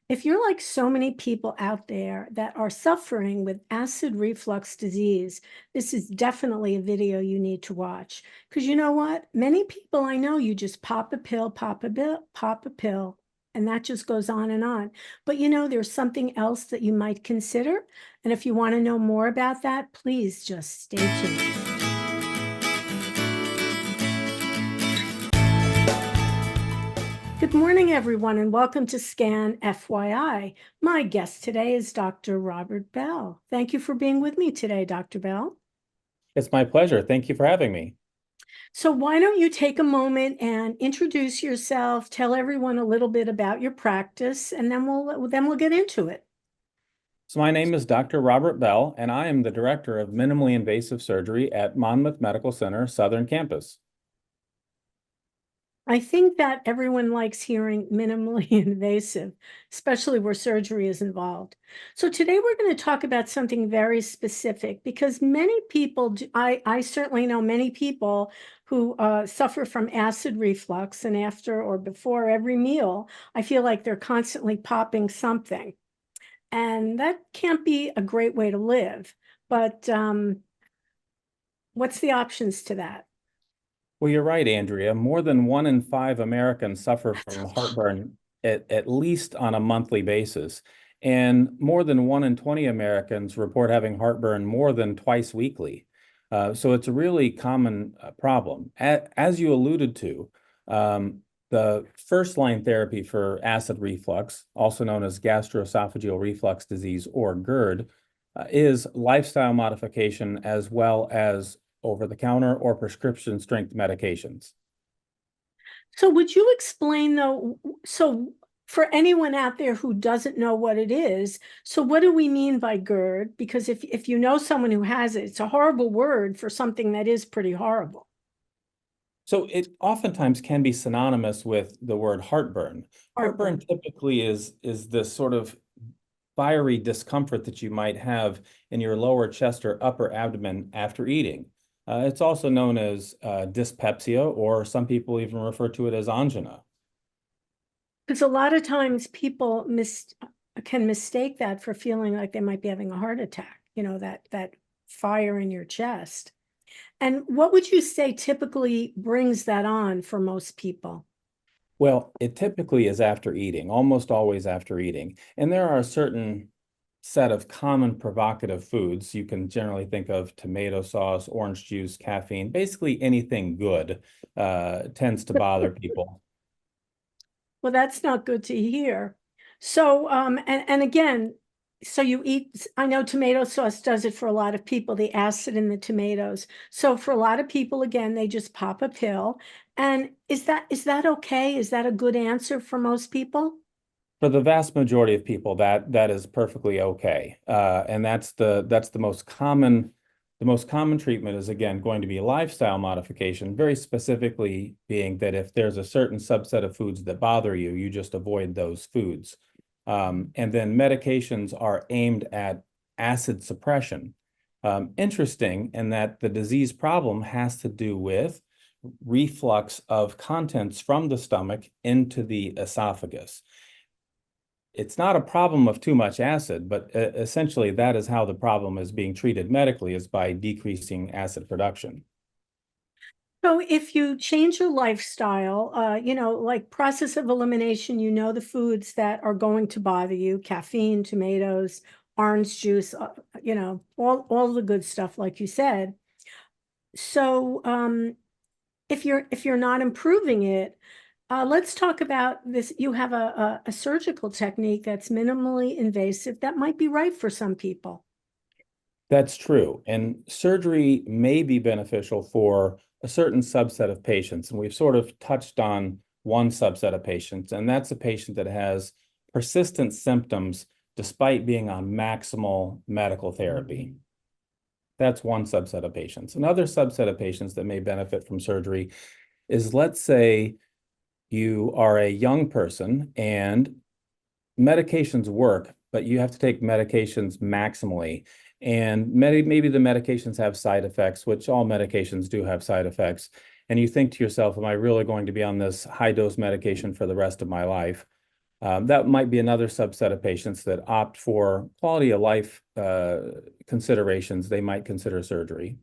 If you're like so many people out there that are suffering with acid reflux disease, this is definitely a video you need to watch. Because you know what? Many people I know, you just pop a pill, pop a pill, and that just goes on and on. But you know, there's something else that you might consider. And if you want to know more about that, please just stay tuned. Good morning, everyone, and welcome to Scan FYI. My guest today is Dr. Robert Bell. Thank you for being with me today, Dr. Bell. It's my pleasure. Thank you for having me. So why don't you take a moment and introduce yourself, tell everyone a little bit about your practice, and then we'll get into it. So my name is Dr. Robert Bell, and I am the Director of Minimally Invasive Surgery at Monmouth Medical Center, Southern Campus. I think that everyone likes hearing minimally invasive, especially where surgery is involved. So today we're going to talk about something very specific because many people, I certainly know many people who suffer from acid reflux, and after or before every meal, I feel like they're constantly popping something. And that can't be a great way to live. But what's the options to that? Well, you're right, Andrea. More than 1 in 5 Americans suffer That's a from lot. heartburn at least on a monthly basis. And more than 1 in 20 Americans report having heartburn more than twice weekly. So it's a really common problem. As you alluded to, the first line therapy for acid reflux, also known as gastroesophageal reflux disease or GERD, is lifestyle modification as well as over-the-counter or prescription strength medications. So would you explain though, so for anyone out there who doesn't know what it is, so what do we mean by GERD? Because if you know someone who has it, it's a horrible word for something that is pretty horrible. So it oftentimes can be synonymous with the word heartburn. Heartburn Heartburn. typically is this sort of fiery discomfort that you might have in your lower chest or upper abdomen after eating. It's also known as dyspepsia, or some people even refer to it as angina. Because a lot of times people can mistake that for feeling like they might be having a heart attack, you know, that fire in your chest. And what would you say typically brings that on for most people? Well, it typically is after eating, almost always after eating. And there are a certain set of common provocative foods. You can generally think of tomato sauce, orange juice, caffeine, basically anything good tends to bother people. Well, that's not good to hear. So, and again, so you eat, I know tomato sauce does it for a lot of people, the acid in the tomatoes. So for a lot of people, again, they just pop a pill. And is that okay? Is that a good answer for most people? For the vast majority of people, that is perfectly okay. And that's the most common treatment is again going to be lifestyle modification, very specifically being that if there's a certain subset of foods that bother you, you just avoid those foods. And then medications are aimed at acid suppression. Interesting in that the disease problem has to do with reflux of contents from the stomach into the esophagus. It's not a problem of too much acid, but essentially that is how the problem is being treated medically, is by decreasing acid production. So if you change your lifestyle, like process of elimination, you know the foods that are going to bother you, caffeine, tomatoes, orange juice, all the good stuff, like you said. So if you're not improving it, let's talk about this. You have a surgical technique that's minimally invasive that might be right for some people. That's true. And surgery may be beneficial for a certain subset of patients. And we've sort of touched on one subset of patients, and that's a patient that has persistent symptoms despite being on maximal medical therapy. That's one subset of patients. Another subset of patients that may benefit from surgery is, let's say you are a young person and medications work, but you have to take medications maximally. And maybe the medications have side effects, which all medications do have side effects. And you think to yourself, am I really going to be on this high dose medication for the rest of my life? That might be another subset of patients that opt for quality of life considerations. They might consider surgery.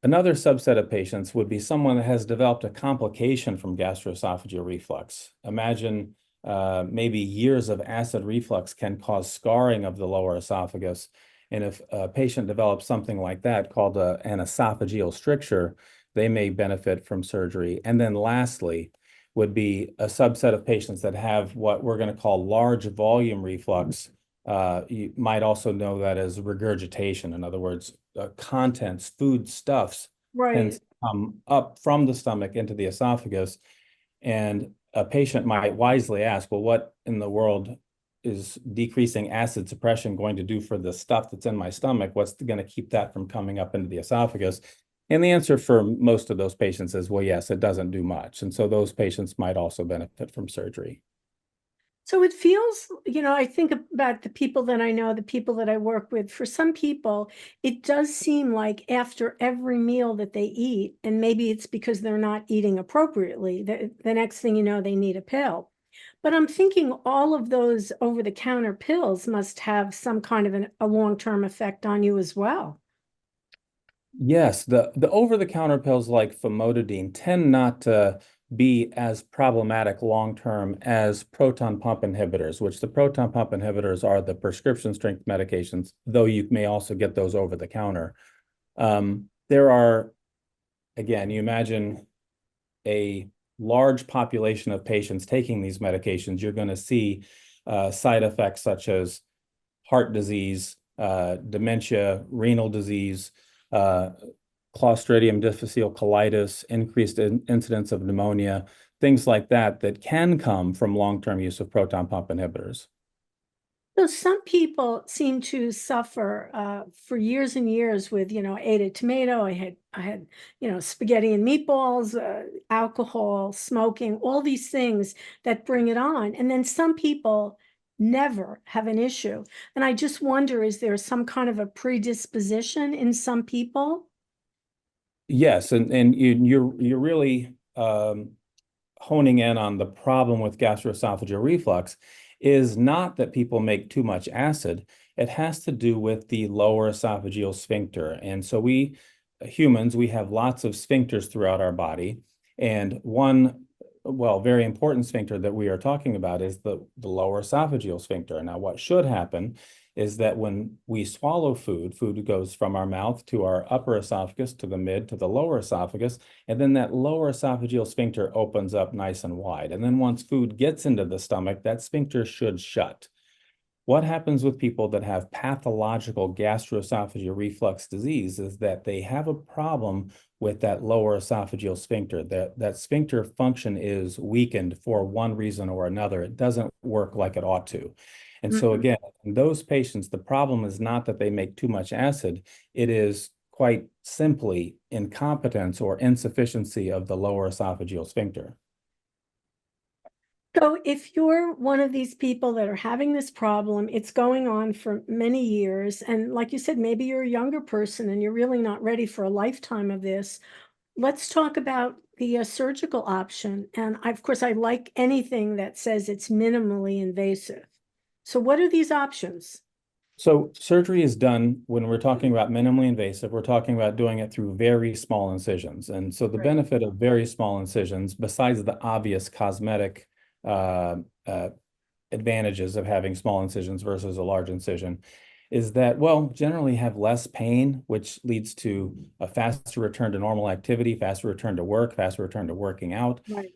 Another subset of patients would be someone that has developed a complication from gastroesophageal reflux. Imagine maybe years of acid reflux can cause scarring of the lower esophagus. And if a patient develops something like that called an esophageal stricture, they may benefit from surgery. And then lastly, would be a subset of patients that have what we're going to call large volume reflux. You might also know that as regurgitation. In other words, contents, food stuffs tends Right. to come up from the stomach into the esophagus. And a patient might wisely ask, well, what in the world is decreasing acid suppression going to do for the stuff that's in my stomach? What's going to keep that from coming up into the esophagus? And the answer for most of those patients is, well, yes, it doesn't do much. And so those patients might also benefit from surgery. So it feels, I think about the people that I know, the people that I work with. For some people, it does seem like after every meal that they eat, and maybe it's because they're not eating appropriately, the next thing you know, they need a pill. But I'm thinking all of those over-the-counter pills must have some kind of a long-term effect on you as well. Yes, the over-the-counter pills like famotidine tend not to be as problematic long-term as proton pump inhibitors, which the proton pump inhibitors are the prescription strength medications, though you may also get those over the counter. There are, again, you imagine a large population of patients taking these medications, you're going to see side effects such as heart disease, dementia, renal disease, uh, Clostridium difficile colitis, increased incidence of pneumonia, things like that that can come from long-term use of proton pump inhibitors. So some people seem to suffer for years and years with, I ate a tomato, I had, spaghetti and meatballs, alcohol, smoking, all these things that bring it on. And then some people never have an issue. And I just wonder, is there some kind of a predisposition in some people? Yes, and you're really honing in on the problem with gastroesophageal reflux is not that people make too much acid. It has to do with the lower esophageal sphincter. And so we humans, we have lots of sphincters throughout our body. And one, well, very important sphincter that we are talking about is the lower esophageal sphincter. Now, what should happen is that when we swallow food, food goes from our mouth to our upper esophagus, to the mid, to the lower esophagus, and then that lower esophageal sphincter opens up nice and wide. And then once food gets into the stomach, that sphincter should shut. What happens with people that have pathological gastroesophageal reflux disease is that they have a problem with that lower esophageal sphincter. That sphincter function is weakened for one reason or another. It doesn't work like it ought to. And so Mhm. again, in those patients, the problem is not that they make too much acid. It is quite simply incompetence or insufficiency of the lower esophageal sphincter. So if you're one of these people that are having this problem, it's going on for many years. And like you said, maybe you're a younger person and you're really not ready for a lifetime of this. Let's talk about the surgical option. And of course, I like anything that says it's minimally invasive. So what are these options? So surgery is done when we're talking about minimally invasive, we're talking about doing it through very small incisions. And so the Right. benefit of very small incisions, besides the obvious cosmetic uh, uh, advantages of having small incisions versus a large incision, is that, well, generally have less pain, which leads to a faster return to normal activity, faster return to work, faster return to working out. Right.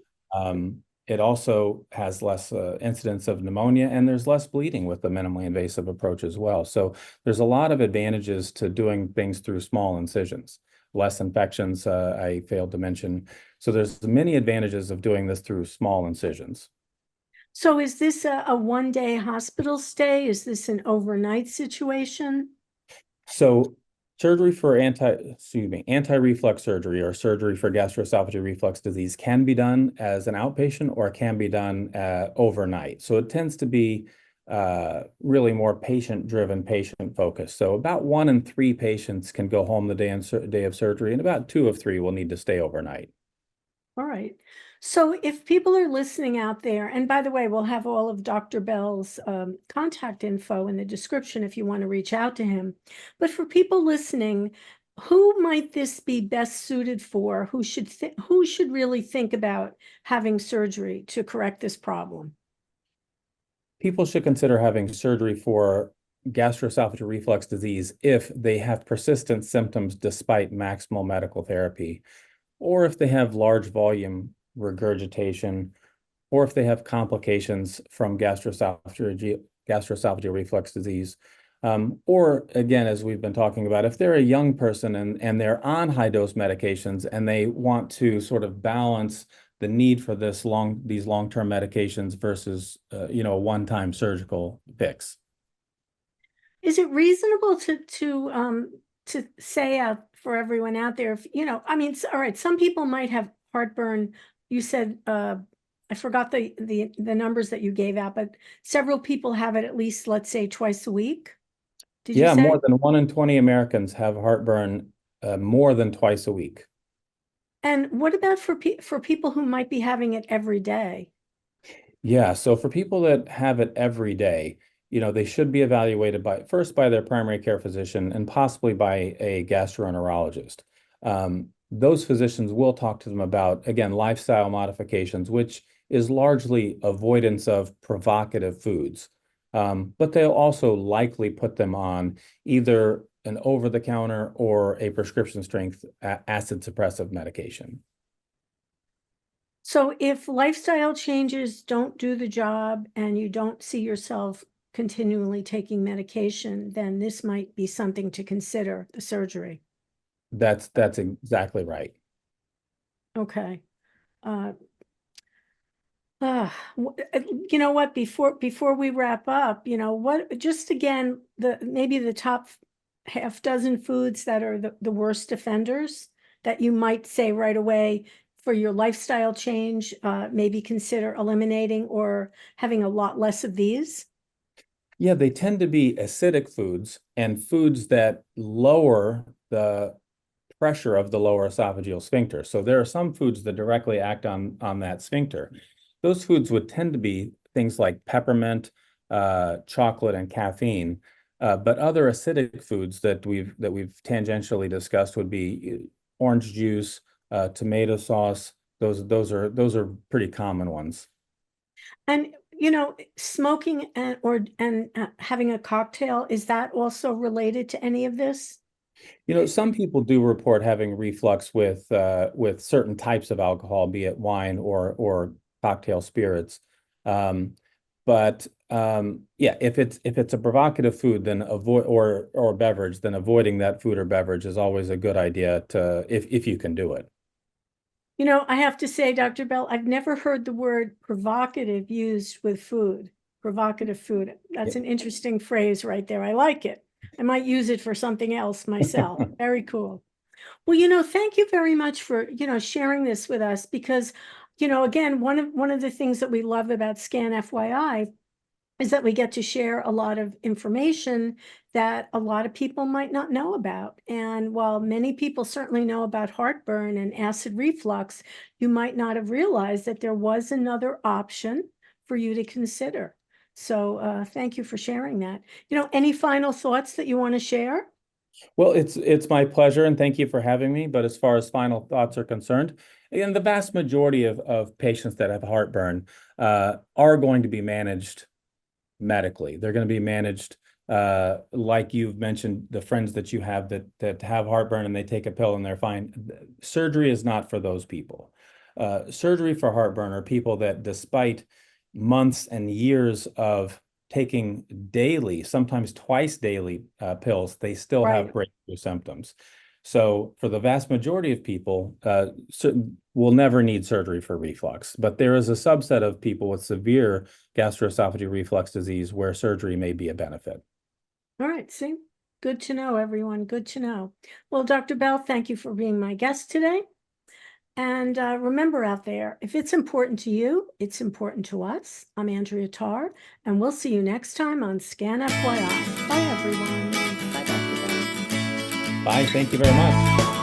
It also has less incidence of pneumonia, and there's less bleeding with the minimally invasive approach as well. So there's a lot of advantages to doing things through small incisions. Less infections, I failed to mention. So there's many advantages of doing this through small incisions. So is this a one-day hospital stay? Is this an overnight situation? So surgery for anti-reflux surgery or surgery for gastroesophageal reflux disease can be done as an outpatient or can be done overnight. So it tends to be really more patient-driven, patient-focused. So about 1 in 3 patients can go home the day of surgery, and about 2 of 3 will need to stay overnight. All right. So if people are listening out there, and by the way, we'll have all of Dr. Bell's contact info in the description if you want to reach out to him. But for people listening, who might this be best suited for? Who should really think about having surgery to correct this problem? People should consider having surgery for gastroesophageal reflux disease if they have persistent symptoms despite maximal medical therapy, or if they have large volume regurgitation, or if they have complications from gastroesophageal reflux disease. Or again, as we've been talking about, if they're a young person and they're on high dose medications and they want to sort of balance the need for these long-term medications versus a one-time surgical fix. Is it reasonable to say out for everyone out there, if, I mean, all right, some people might have heartburn. You said, I forgot the numbers that you gave out, but several people have it at least, let's say, twice a week. Did you Yeah, say? more than 1 in 20 Americans have heartburn more than twice a week. And what about for people who might be having it every day? Yeah, so for people that have it every day, they should be evaluated first by their primary care physician and possibly by a gastroenterologist. Those physicians will talk to them about, again, lifestyle modifications, which is largely avoidance of provocative foods. But they'll also likely put them on either an over-the-counter or a prescription strength acid suppressive medication. So if lifestyle changes don't do the job and you don't see yourself continually taking medication, then this might be something to consider, the surgery. That's exactly right. Okay. Uh, you know what, before we wrap up, what, just again, maybe the top half dozen foods that are the worst offenders that you might say right away for your lifestyle change, maybe consider eliminating or having a lot less of these. Yeah, they tend to be acidic foods and foods that lower the pressure of the lower esophageal sphincter. So there are some foods that directly act on that sphincter. Those foods would tend to be things like peppermint, chocolate, and caffeine. But other acidic foods that we've tangentially discussed would be orange juice, tomato sauce. Those are pretty common ones. And smoking and having a cocktail, is that also related to any of this? Some people do report having reflux with certain types of alcohol, be it wine or cocktail spirits. But yeah, if it's a provocative food, then avoid or beverage, then avoiding that food or beverage is always a good idea if you can do it. I have to say, Dr. Bell, I've never heard the word provocative used with food. Provocative food. That's an interesting phrase right there. I like it. I might use it for something else myself. Very cool. Well, thank you very much for, sharing this with us because, again, one of the things that we love about Scan FYI is that we get to share a lot of information that a lot of people might not know about. And while many people certainly know about heartburn and acid reflux, you might not have realized that there was another option for you to consider. So thank you for sharing that. Any final thoughts that you want to share? Well, it's my pleasure, and thank you for having me. But as far as final thoughts are concerned, again, the vast majority of patients that have heartburn are going to be managed medically. They're going to be managed like you've mentioned, the friends that you have that have heartburn and they take a pill and they're fine. Surgery is not for those people. Surgery for heartburn are people that, despite months and years of taking daily, sometimes twice daily pills, they still have Right. breakthrough symptoms. So for the vast majority of people, will never need surgery for reflux, but there is a subset of people with severe gastroesophageal reflux disease where surgery may be a benefit. All right. See, good to know, everyone. Good to know. Well, Dr. Bell, thank you for being my guest today. And remember out there, if it's important to you, it's important to us. I'm Andrea Tarr, and we'll see you next time on Scan FYI. Bye, everyone. Bye, Dr. Bell. Bye. Thank you very much.